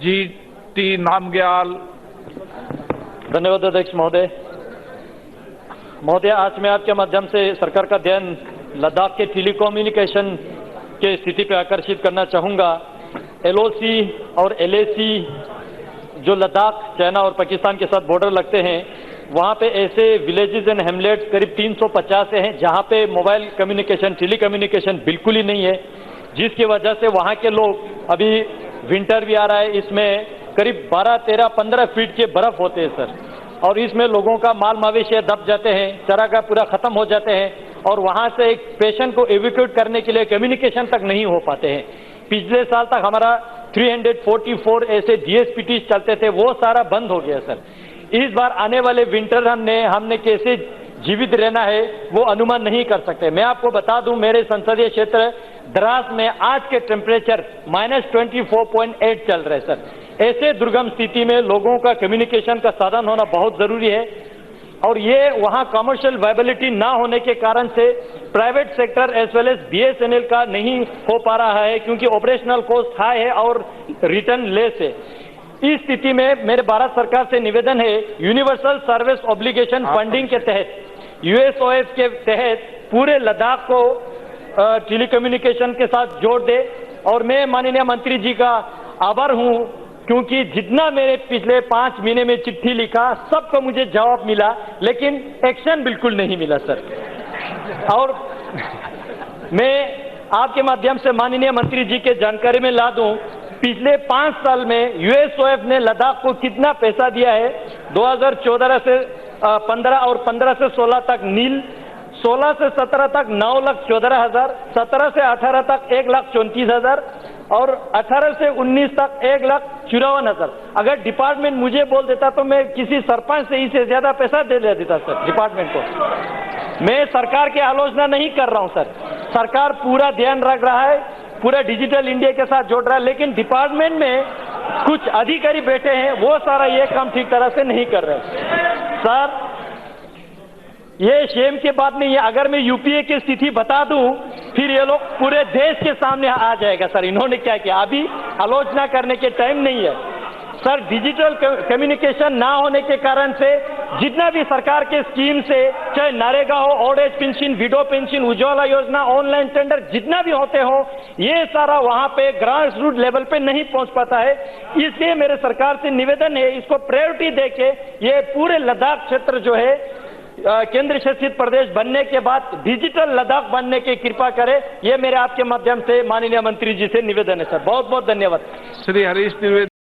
जी नामग्याल। धन्यवाद अध्यक्ष महोदय। आज मैं आपके माध्यम से सरकार का ध्यान लद्दाख के टेलीकम्युनिकेशन के स्थिति पर आकर्षित करना चाहूँगा। LOC और LAC जो लद्दाख, चाइना और पाकिस्तान के साथ बॉर्डर लगते हैं, वहाँ पे ऐसे विलेजेस एंड हेमलेट्स करीब 350 हैं जहाँ पे मोबाइल कम्युनिकेशन, टेलीकम्युनिकेशन बिल्कुल ही नहीं है, जिसकी वजह से वहाँ के लोग, अभी विंटर भी आ रहा है, इसमें करीब 12, 13, 15 फीट के बर्फ होते हैं सर, और इसमें लोगों का माल मवेशी दब जाते हैं, चारागाह पूरा खत्म हो जाते हैं, और वहाँ से एक पेशेंट को एविक्यूट करने के लिए कम्युनिकेशन तक नहीं हो पाते हैं। पिछले साल तक हमारा 344 ऐसे DSPTs चलते थे, वो सारा बंद हो गया सर। इस बार आने वाले विंटर हमने कैसे जीवित रहना है वो अनुमान नहीं कर सकते। मैं आपको बता दूं, मेरे संसदीय क्षेत्र द्रास में आज के टेम्परेचर -24.8 चल रहे सर। ऐसे दुर्गम स्थिति में लोगों का कम्युनिकेशन का साधन होना बहुत जरूरी है, और ये वहाँ कमर्शियल वायबिलिटी ना होने के कारण से private sector as well as BSNL का नहीं हो पा रहा है, क्योंकि ऑपरेशनल कॉस्ट हाई है और रिटर्न लेस है। इस स्थिति में मेरे भारत सरकार से निवेदन है, यूनिवर्सल सर्विस ऑब्लिगेशन फंडिंग के तहत, USOF के तहत पूरे लद्दाख को टेलीकम्युनिकेशन के साथ जोड़ दे। और मैं माननीय मंत्री जी का आभार हूं, क्योंकि जितना मेरे पिछले 5 महीने में चिट्ठी लिखा, सबको मुझे जवाब मिला, लेकिन एक्शन बिल्कुल नहीं मिला सर। और मैं आपके माध्यम से माननीय मंत्री जी के जानकारी में ला दूं, पिछले 5 साल में USOF ने लद्दाख को कितना पैसा दिया है। 2014 से 15 और 15 से 16 तक नील, 16 से 17 तक 9,14,000, 17 से 18 तक 1,34,000 और 18 से 19 तक 1,54,000। अगर डिपार्टमेंट मुझे बोल देता तो मैं किसी सरपंच से इससे ज्यादा पैसा दे देता सर डिपार्टमेंट को। मैं सरकार की आलोचना नहीं कर रहा हूं सर, सरकार पूरा ध्यान रख रहा है, पूरा डिजिटल इंडिया के साथ जोड़ रहा है, लेकिन डिपार्टमेंट में कुछ अधिकारी बैठे हैं, वो सारा ये काम ठीक तरह से नहीं कर रहे सर। ये शेम की बात नहीं है। अगर मैं UPA की स्थिति बता दूं, फिर ये लोग पूरे देश के सामने आ जाएगा सर, इन्होंने क्या किया। अभी आलोचना करने के टाइम नहीं है सर। डिजिटल कम्युनिकेशन ना होने के कारण से जितना भी सरकार के स्कीम से, चाहे नरेगा हो, old age pension, window pension, Ujjwala योजना, ऑनलाइन टेंडर, जितना भी होते हो, ये सारा वहां पे ग्रास रूट लेवल पे नहीं पहुंच पाता है। इसलिए मेरे सरकार से निवेदन है, इसको प्रायोरिटी देके ये पूरे लद्दाख क्षेत्र जो है केंद्र शासित प्रदेश बनने के बाद डिजिटल लद्दाख बनने की कृपा करे। ये मेरे आपके माध्यम से माननीय मंत्री जी से निवेदन है सर। बहुत बहुत धन्यवाद। श्री हरीश द्विवेदी।